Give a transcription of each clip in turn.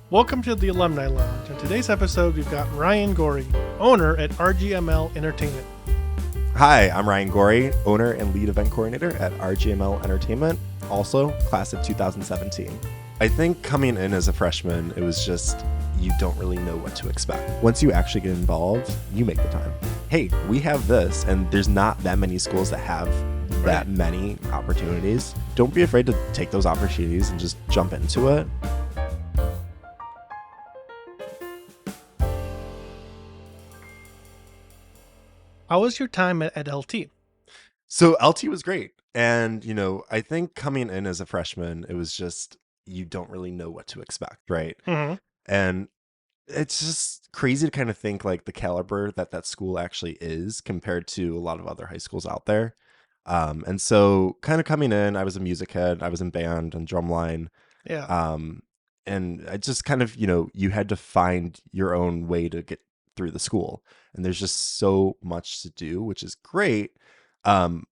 Welcome to the Alumni Lounge. In today's episode, we've got Ryan Gorey, owner at RGML Entertainment. Hi, I'm Ryan Gorey, owner and lead event coordinator at RGML Entertainment, also class of 2017. I think coming in as a freshman, it was just, you don't really know what to expect. Once you actually get involved, you make the time. Hey, we have this, and there's not that many schools that have that many opportunities. Don't be afraid to take those opportunities and just jump into it. How was your time at LT? So LT was great. And, I think coming in as a freshman, it was just, you don't really know what to expect, right? Mm-hmm. And it's just crazy to kind of think like the caliber that school actually is compared to a lot of other high schools out there. And so kind of coming in, I was a music head, I was in band and drumline. Yeah. And I just kind of, you had to find your own way to get through the school. And there's just so much to do, which is great. And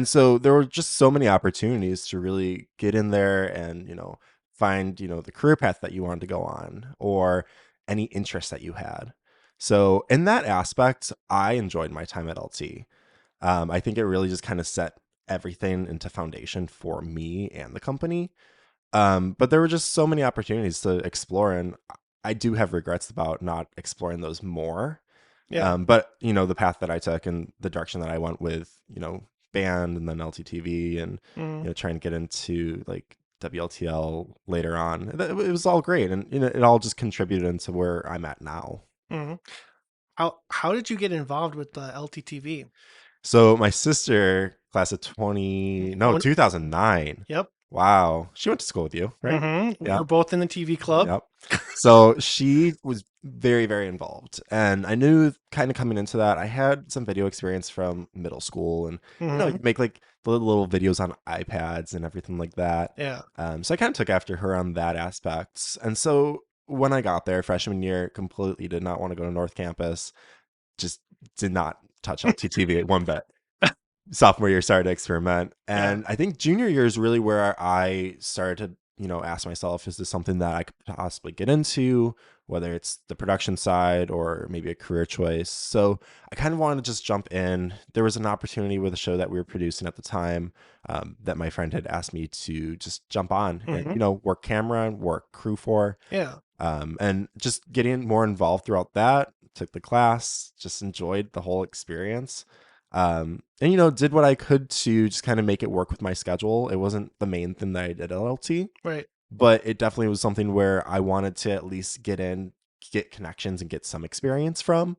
so there were just so many opportunities to really get in there and, find, the career path that you wanted to go on or any interest that you had. So in that aspect, I enjoyed my time at LT. I think it really just kind of set everything into foundation for me and the company. But there were just so many opportunities to explore, and I do have regrets about not exploring those more. Yeah. But the path that I took and the direction that I went with, band and then LTTV and trying to get into like WLTL later on, it was all great, and it all just contributed into where I'm at now. Mm-hmm. How did you get involved with the LTTV? So my sister, class of 2009. Yep. Wow. She went to school with you, right? Mm-hmm. Yeah. We're both in the TV club. Yep. So she was very, very involved. And I knew kind of coming into that, I had some video experience from middle school and, Mm-hmm. you make like the little videos on iPads and everything like that. Yeah. So I kind of took after her on that aspect. And so when I got there, freshman year, completely did not want to go to North Campus, just did not touch LTTV one bit. Sophomore year started to experiment, and I think junior year is really where I started to ask myself, is this something that I could possibly get into, whether it's the production side or maybe a career choice. So I kind of wanted to just jump in. There was an opportunity with a show that we were producing at the time, that my friend had asked me to just jump on and work camera and work crew for. Yeah. And just getting more involved throughout that. Took the class, just enjoyed the whole experience. And did what I could to just kind of make it work with my schedule. It wasn't the main thing that I did at LT, Right. but it definitely was something where I wanted to at least get connections and get some experience from.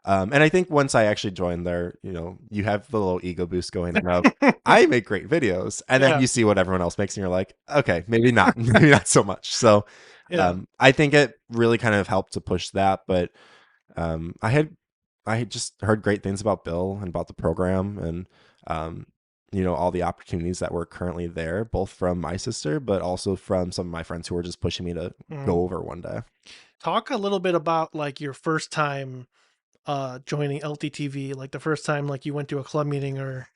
And I think once I actually joined there, you have the little ego boost going on of, I make great videos, and then you see what everyone else makes and you're like, okay, maybe not, maybe not so much. So I think it really kind of helped to push that, but I had just heard great things about Bill and about the program and, all the opportunities that were currently there, both from my sister, but also from some of my friends who were just pushing me to go over one day. Talk a little bit about like your first time joining LTTV, like the first time like you went to a club meeting or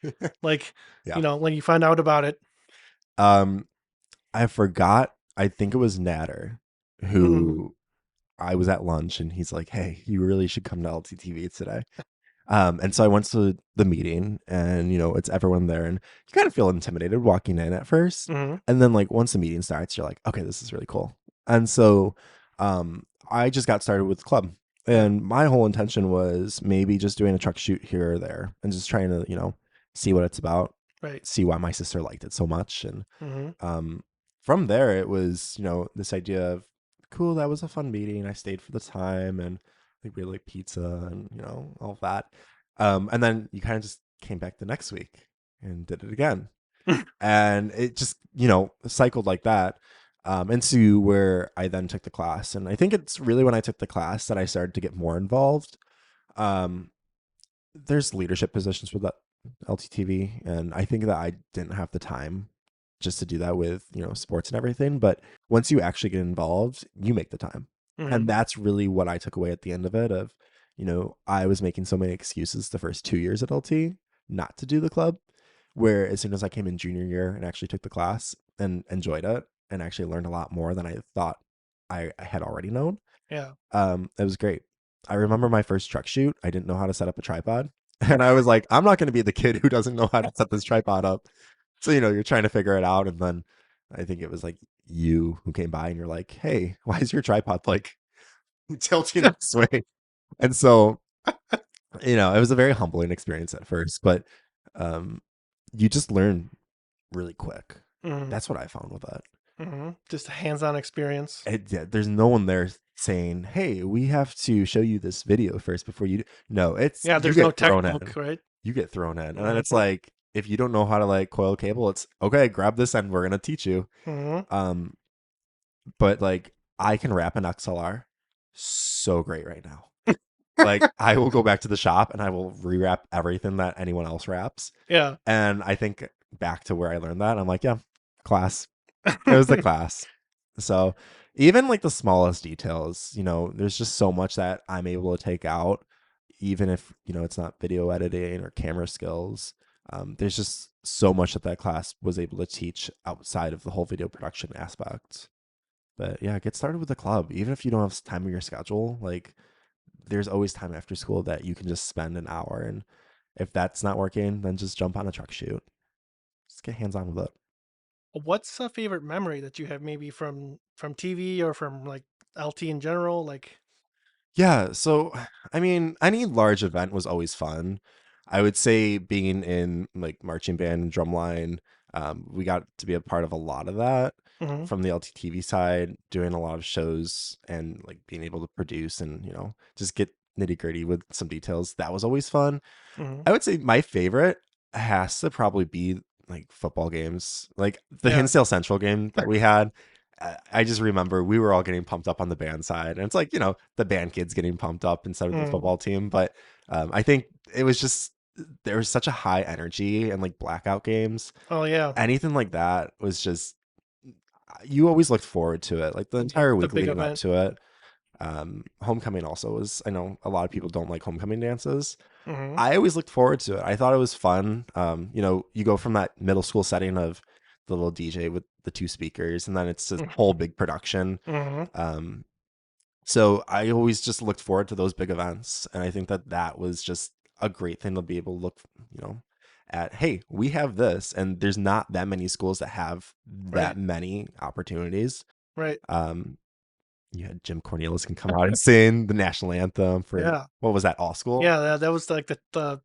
like Yeah. when you found out about it. I forgot. I think it was Natter who I was at lunch and he's like, "Hey, you really should come to LTTV today." And so I went to the meeting and, it's everyone there and you kind of feel intimidated walking in at first. Mm-hmm. And then like once the meeting starts, you're like, okay, this is really cool. And so I just got started with the club. And my whole intention was maybe just doing a truck shoot here or there and just trying to, see what it's about, Right. see why my sister liked it so much. And Mm-hmm. from there, it was, this idea of, cool, that was a fun meeting. I stayed for the time and I think we had like pizza and, all of that. And then you kind of just came back the next week and did it again. And it just, cycled like that. Into where I then took the class. And I think it's really when I took the class that I started to get more involved. Um, there's leadership positions with that LTTV, and I think that I didn't have the time just to do that with, sports and everything. But once you actually get involved, you make the time. Mm-hmm. And that's really what I took away at the end of it of, I was making so many excuses the first 2 years at LT not to do the club, where as soon as I came in junior year and actually took the class and enjoyed it and actually learned a lot more than I thought I had already known. Yeah. It was great. I remember my first truck shoot. I didn't know how to set up a tripod. And I was like, I'm not going to be the kid who doesn't know how to set this tripod up. So, you're trying to figure it out. And then I think it was like you who came by and you're like, hey, why is your tripod like tilting this way? And so, it was a very humbling experience at first, but um, you just learn really quick. Mm-hmm. That's what I found with that. Mm-hmm. Just a hands-on experience. Yeah, there's no one there saying, "Hey, we have to show you this video first before you." No, it's Yeah, you there's no get thrown in. textbook, right? You get thrown in, and then Mm-hmm. it's like if you don't know how to like coil cable, it's okay. Grab this, and we're gonna teach you. Mm-hmm. Um, but like I can wrap an XLR so great right now. Like I will go back to the shop and I will rewrap everything that anyone else wraps. Yeah. And I think back to where I learned that, I'm like, yeah, class. It was the class. So even like the smallest details, there's just so much that I'm able to take out, even if, it's not video editing or camera skills. There's just so much that class was able to teach outside of the whole video production aspect. But yeah, get started with the club. Even if you don't have time in your schedule, like there's always time after school that you can just spend an hour. And if that's not working, then just jump on a truck shoot. Just get hands on with it. What's a favorite memory that you have maybe from TV or from like LT in general? Like, Yeah, so I mean, any large event was always fun. I would say being in like marching band and drumline, we got to be a part of a lot of that mm-hmm. from the LTTV side, doing a lot of shows and like being able to produce and just get nitty gritty with some details. That was always fun. Mm-hmm. I would say my favorite has to probably be like football games, like the Yeah. Hinsdale Central game that we had. I just remember we were all getting pumped up on the band side, and it's like the band kids getting pumped up instead of the Mm. football team. But I think it was just there was such a high energy and like blackout games. Oh yeah. Anything like that was just you always looked forward to it, like the entire The week big leading up event. to it. Homecoming also was. I know a lot of people don't like homecoming dances. Mm-hmm. I always looked forward to it. I thought it was fun. You go from that middle school setting of the little DJ with the two speakers, and then it's this whole big production. Mm-hmm. Um, so I always just looked forward to those big events, and I think that was just a great thing to be able to look, at. Hey, we have this, and there's not that many schools that have that Right. many opportunities. Right. Um, you had Jim Cornelius can come out and sing the national anthem for Yeah. what was that, all school? Yeah. That was like the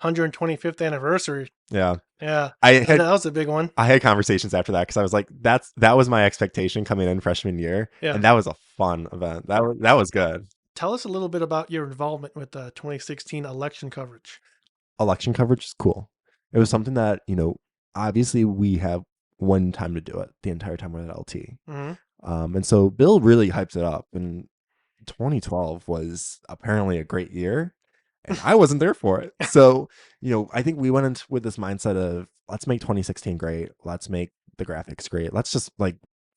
125th anniversary. Yeah. Yeah. I And had that was a big one. I had conversations after that because I was like, that was my expectation coming in freshman year, Yeah. and that was a fun event. That was good. Tell us a little bit about your involvement with the 2016 election coverage. Election coverage is cool. It was something that obviously we have one time to do it the entire time we're at LT, Mm-hmm. and so Bill really hypes it up. And 2012 was apparently a great year, and I wasn't there for it. So I think we went into with this mindset of let's make 2016 great. Let's make the graphics great. Let's just like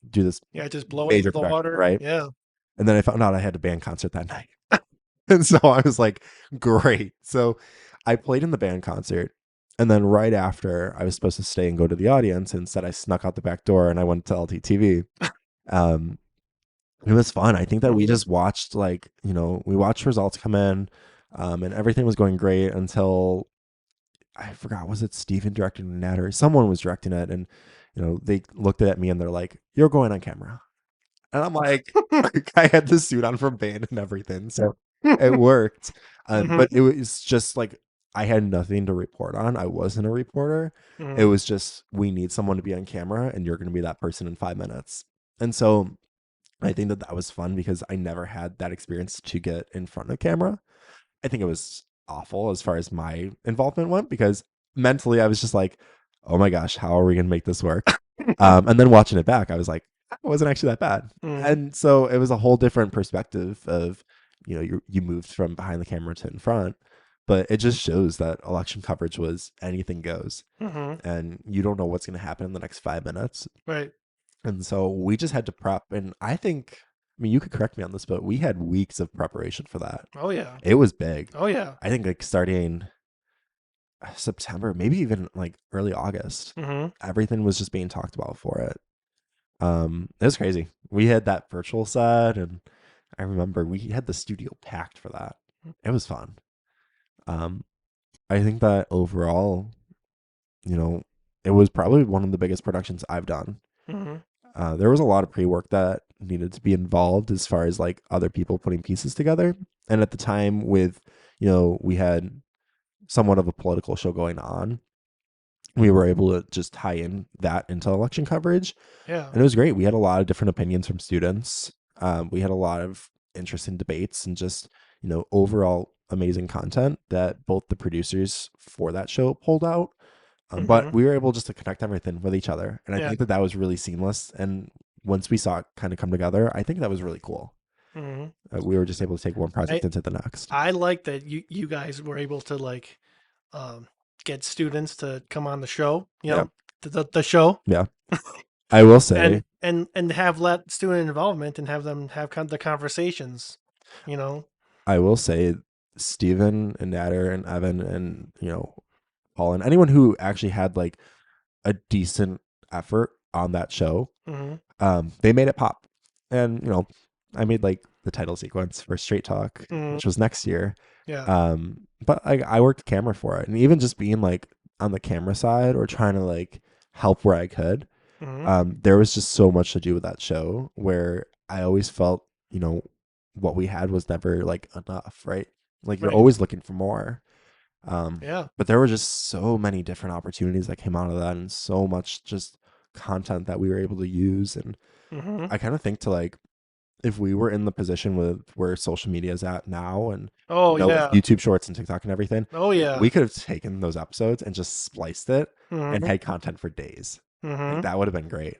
do this Yeah. Just blow it out major of the production, water. right? Yeah. And then I found out I had a band concert that night. And so I was like, great. So I played in the band concert. And then right after, I was supposed to stay and go to the audience. Instead, I snuck out the back door and I went to LTTV. Um, it was fun. I think that we just watched we watched results come in, and everything was going great until I forgot, was it Steven directing that or someone was directing it? And, they looked at me and they're like, you're going on camera. And I'm like, I had the suit on from band and everything. So it worked. Mm-hmm. But it was just like, I had nothing to report on. I wasn't a reporter. It Mm-hmm. was just, we need someone to be on camera and you're going to be that person in 5 minutes. And so I think that was fun because I never had that experience to get in front of camera. I think it was awful as far as my involvement went because mentally I was just like, oh my gosh, how are we going to make this work? And then watching it back, I was like, it wasn't actually that bad. Mm-hmm. And so it was a whole different perspective of, you moved from behind the camera to in front, but it just shows that election coverage was anything goes, Mm-hmm. and you don't know what's going to happen in the next 5 minutes. Right. And so we just had to prep. And I mean, you could correct me on this, but we had weeks of preparation for that. Oh yeah. It was big. Oh yeah. I think like starting September, maybe even like early August, Mm-hmm. everything was just being talked about for it. It was crazy. We had that virtual set, and I remember we had the studio packed for that. It was fun. Um, I think that overall, you know, it was probably one of the biggest productions I've done. Mhm. There was a lot of pre-work that needed to be involved as far as like other people putting pieces together. And at the time with, we had somewhat of a political show going on, we were able to just tie in that into election coverage. Yeah. And it was great. We had a lot of different opinions from students. We had a lot of interesting debates and just, overall amazing content that both the producers for that show pulled out. But Mhm. we were able just to connect everything with each other. And I Yeah. think that that was really seamless. And once we saw it kind of come together, I think that was really cool. Mhm. We were just able to take one I project into the next. I like that you guys were able to like um get students to come on the show, Yeah. the show, Yeah. I will say, and have let student involvement and have them have the conversations, you know. I will say, Steven and Nader and Evan and, Paul and anyone who actually had like a decent effort on that show, Mhm. they made it pop. And, I made like the title sequence for Straight Talk, Mhm. which was next year. Yeah. But I worked camera for it. And even just being like on the camera side or trying to like help where I could, Mhm. there was just so much to do with that show where I always felt, what we had was never like enough, right? Like you're Right. always looking for more. Yeah. But there were just so many different opportunities that came out of that and so much just content that we were able to use. And Mhm. I kind of think to like, if we were in the position with where social media is at now and, Oh with yeah. YouTube shorts and TikTok and everything, Oh yeah. we could have taken those episodes and just spliced it and Mhm. had content for days. Like Mhm. that would have been great.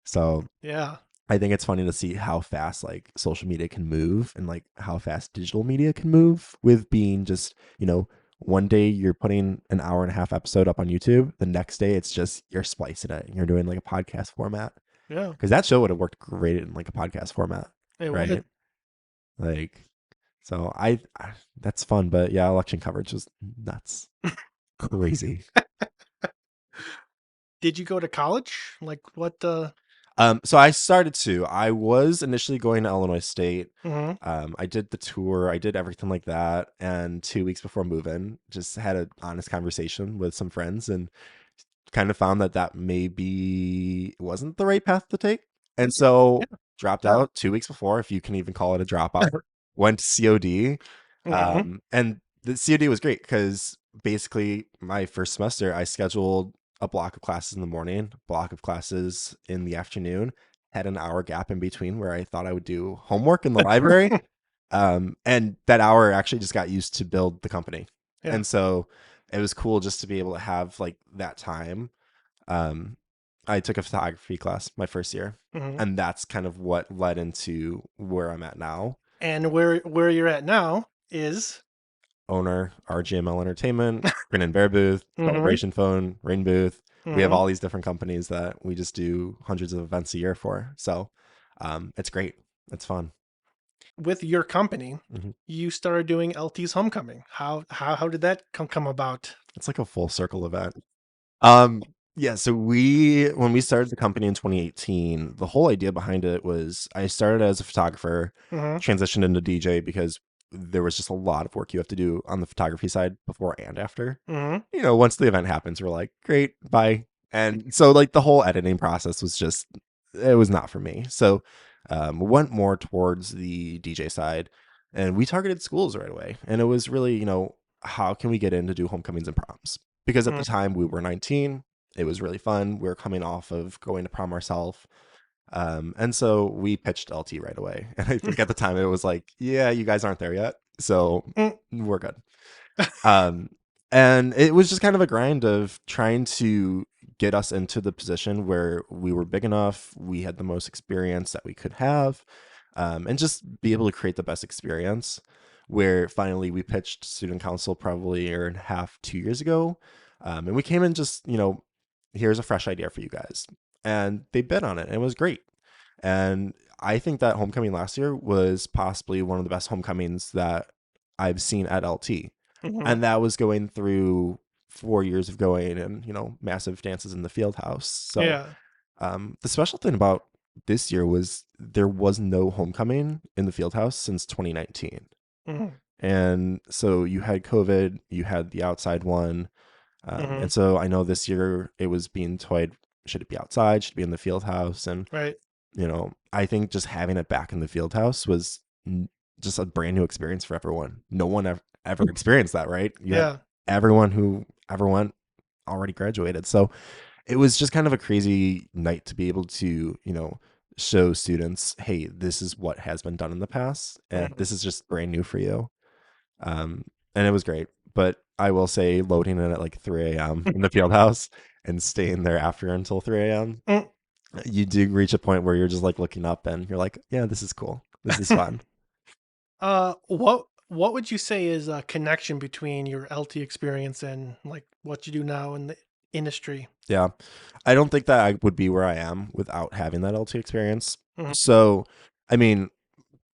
So Yeah. I think it's funny to see how fast like social media can move and like how fast digital media can move with being just, one day you're putting an hour and a half episode up on YouTube. The next day it's just you're splicing it and you're doing like a podcast format. Yeah. Because that show would have worked great in like a podcast format, It right? would. Like, so that's fun. But yeah, election coverage was nuts. Crazy. Did you go to college? Like what So I started to. I was initially going to Illinois State. Mhm. I did the tour. I did everything like that. And 2 weeks before moving, just had an honest conversation with some friends and kind of found that that maybe wasn't the right path to take. And so Yeah. dropped Yeah. out 2 weeks before, if you can even call it a dropout. Went to COD. Mhm. And the COD was great because basically my first semester, I scheduled a block of classes in the morning, block of classes in the afternoon, had an hour gap in between where I thought I would do homework in the library. And that hour actually just got used to build the company. Yeah. And so it was cool just to be able to have like that time. Um, I took a photography class my first year, Mhm. and that's kind of what led into where I'm at now. And where you're at now is Owner, RGML Entertainment, Grin and Bear Booth, Mhm. Celebration Phone, Rain Booth. We have Mhm. all these different companies that we just do hundreds of events a year for. So it's great. It's fun. With your company, Mhm. you started doing LT's Homecoming. How did that come about? It's like a full circle event. Um, yeah, so when we started the company in 2018, the whole idea behind it was I started as a photographer, Mhm. transitioned into DJ because there was just a lot of work you have to do on the photography side before and after. Mhm. Once the event happens, we're like, great, bye. And so like the whole editing process was just it was not for me. So went more towards the DJ side and we targeted schools right away. And it was really, how can we get in to do homecomings and proms? Because at the Mhm. time we were 19, it was really fun. We were coming off of going to prom ourselves. And so we pitched LT right away. And I think at the time it was like, yeah, you guys aren't there yet. So Mm. we're good. Um, and it was just kind of a grind of trying to get us into the position where we were big enough, we had the most experience that we could have, and just be able to create the best experience. Where finally we pitched student council probably a year and a half, 2 years ago. And we came in just, here's a fresh idea for you guys. And they bid on it and it was great. And I think that homecoming last year was possibly one of the best homecomings that I've seen at LT. Mhm. And that was going through 4 years of going and, massive dances in the field house. So Yeah. The special thing about this year was there was no homecoming in the field house since 2019. Mhm. And so you had COVID, you had the outside one. And Mhm. so I know this year it was being toyed, should it be outside, should it be in the field house? And, Right. I think just having it back in the field house was just a brand new experience for everyone. No one ever experienced that, right? You had Yeah. everyone who ever went already graduated. So it was just kind of a crazy night to be able to, show students, hey, this is what has been done in the past, and Mhm. this is just brand new for you. Um, and it was great. But I will say, loading in at like 3 a.m. in the field house and staying there after until 3 a.m., Mm. you do reach a point where you're just like looking up and you're like, yeah, this is cool. This is fun. What would you say is a connection between your LT experience and like what you do now in the industry? Yeah. I don't think that I would be where I am without having that LT experience. Mhm. So, I mean,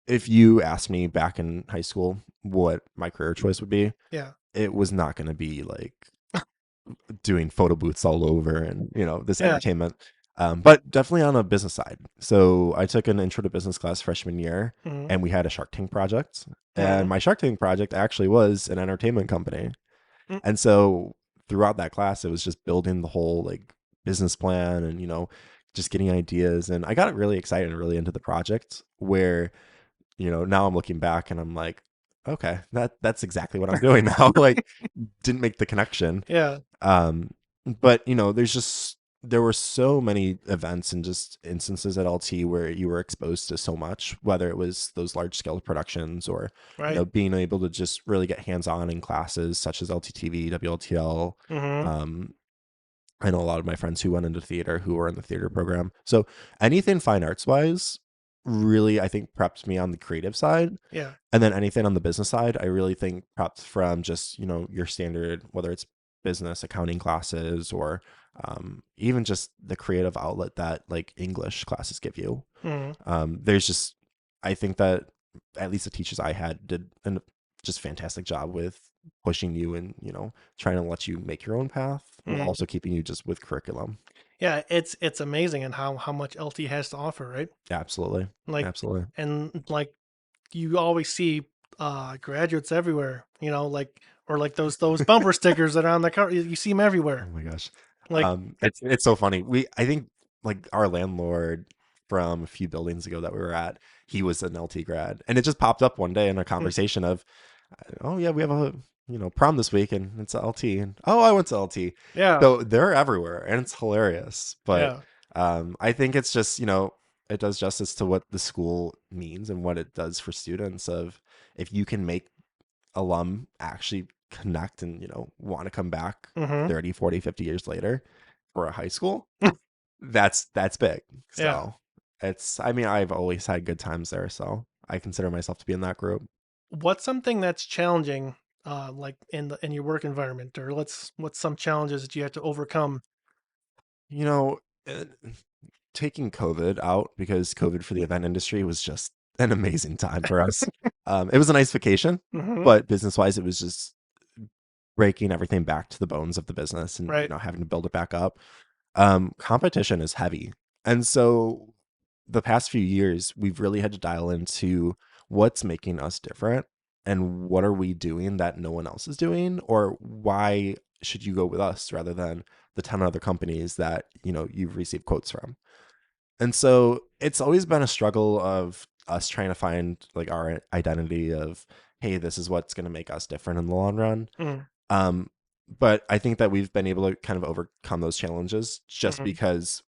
if you asked me back in high school what my career choice would be, Yeah. it was not going to be like doing photo booths all over and this Yeah. entertainment, but definitely on a business side. So I took an intro to business class freshman year, Mhm. and we had a Shark Tank project, and Mhm. my Shark Tank project actually was an entertainment company. Mm. And so throughout that class, it was just building the whole like business plan and just getting ideas, and I got really excited and really into the project where now I'm looking back and I'm like, okay, that's exactly what I'm doing now. Like, didn't make the connection. Yeah. um, but there were so many events and just instances at LT where you were exposed to so much, whether it was those large scale productions or Right. being able to just really get hands on in classes such as LTTV, WLTL. Mhm. Um, I know a lot of my friends who went into theater who were in the theater program. So anything fine arts wise, really, I think prepped me on the creative side. Yeah. And then anything on the business side, I really think prepped from just, your standard, whether it's business, accounting classes, or even just the creative outlet that like English classes give you. Mhm. There's just, I think that at least the teachers I had did a just fantastic job with pushing you and, trying to let you make your own path while Mhm. also keeping you just with curriculum. Yeah, it's amazing and how much LT has to offer, right? Absolutely. Like Absolutely. and like you always see graduates everywhere, like or like those bumper stickers that are on the car. You see them Oh everywhere. my gosh. Like It's so funny. I think like our landlord from a few buildings ago that we were at, he was an LT grad, and it just popped up one day in a mm, conversation of, oh yeah, we have a prom this week, and it's a LT, and oh, I went to LT. yeah, So they're everywhere, and it's hilarious. But yeah. I think it's just it does justice to what the school means and what it does for students. Of if you can make alum actually connect and want to come back Mhm. 30, 40, 50 years later for a high school, that's big. Yeah. So I mean, I've always had good times there, so I consider myself to be in that group. What's something that's challenging like in your work environment, or what's some challenges that you have to overcome? you know uh, Taking COVID out, because COVID for the event industry was just an amazing time for us. It was a nice vacation, Mhm. but business wise it was just breaking everything back to the bones of the business and Right. having to build it back up. Competition is heavy. And so the past few years, we've really had to dial into what's making us different and what are we doing that no one else is doing, or why should you go with us rather than the 10 other companies that, you've received quotes from. And so it's always been a struggle of us trying to find like our identity of, hey, this is what's going to make us different in the long run. Mhm. um, but I think that we've been able to kind of overcome those challenges just Mhm. because,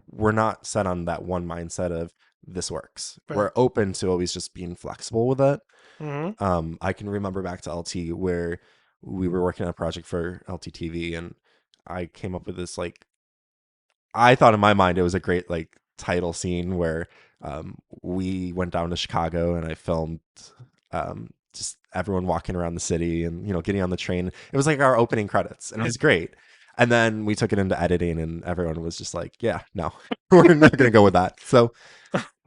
we're not set on that one mindset of this works. Right. We're open to always just being flexible with it. Mhm. I can remember back to LT where we were working on a project for LTTV, and I came up with this like, I thought in my mind it was a great like title scene where we went down to Chicago and I filmed just everyone walking around the city and getting on the train. It was like our opening credits, and it was great. And then we took it into editing, and everyone was just like, "Yeah, no, we're not gonna go with that." So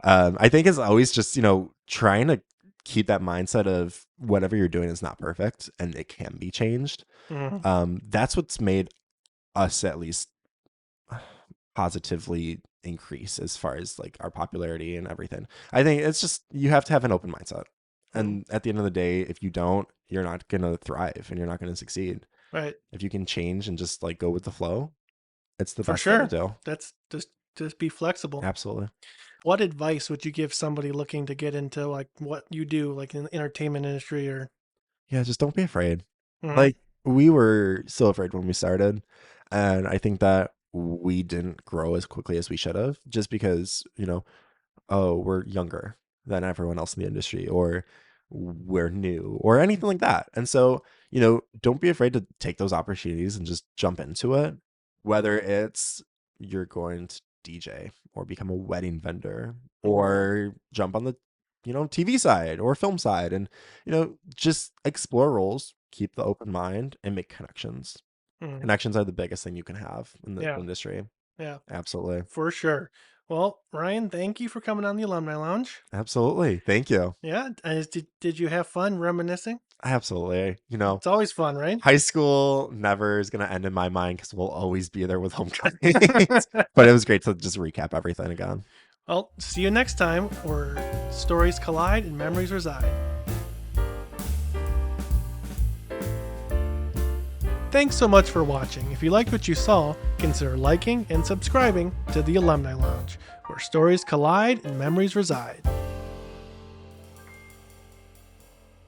I think it's always just trying to keep that mindset of whatever you're doing is not perfect and it can be changed. Mhm. That's what's made us at least positively increase as far as like our popularity and everything. I think it's just you have to have an open mindset. Mm, And at the end of the day, if you don't, you're not going to thrive and you're not going to succeed. right. If you can change and just like go with the flow, it's the For best way to sure. do. That's just be flexible. Absolutely. What advice would you give somebody looking to get into like what you do, like in the entertainment industry or? Yeah, just don't be afraid. Mhm. Like we were so afraid when we started, and I think that we didn't grow as quickly as we should have just because, oh, we're younger than everyone else in the industry, or we're new, or anything like that. And so, don't be afraid to take those opportunities and just jump into it, whether it's you're going to DJ or become a wedding vendor Mhm. or jump on the, TV side or film side and, just explore roles, keep the open mind and make connections. Mhm. Connections are the biggest thing you can have in the Yeah. industry. Yeah. Absolutely. For sure. Well, Ryan, thank you for coming on the Alumni Lounge. Absolutely. Thank you. Yeah. Did you have fun reminiscing? Absolutely. It's always fun, right? High school never is going to end in my mind because we'll always be there with homecomings. But it was great to just recap everything again. Well, see you next time where stories collide and memories reside. Thanks so much for watching. If you liked what you saw, consider liking and subscribing to the Alumni Lounge, where stories collide and memories reside.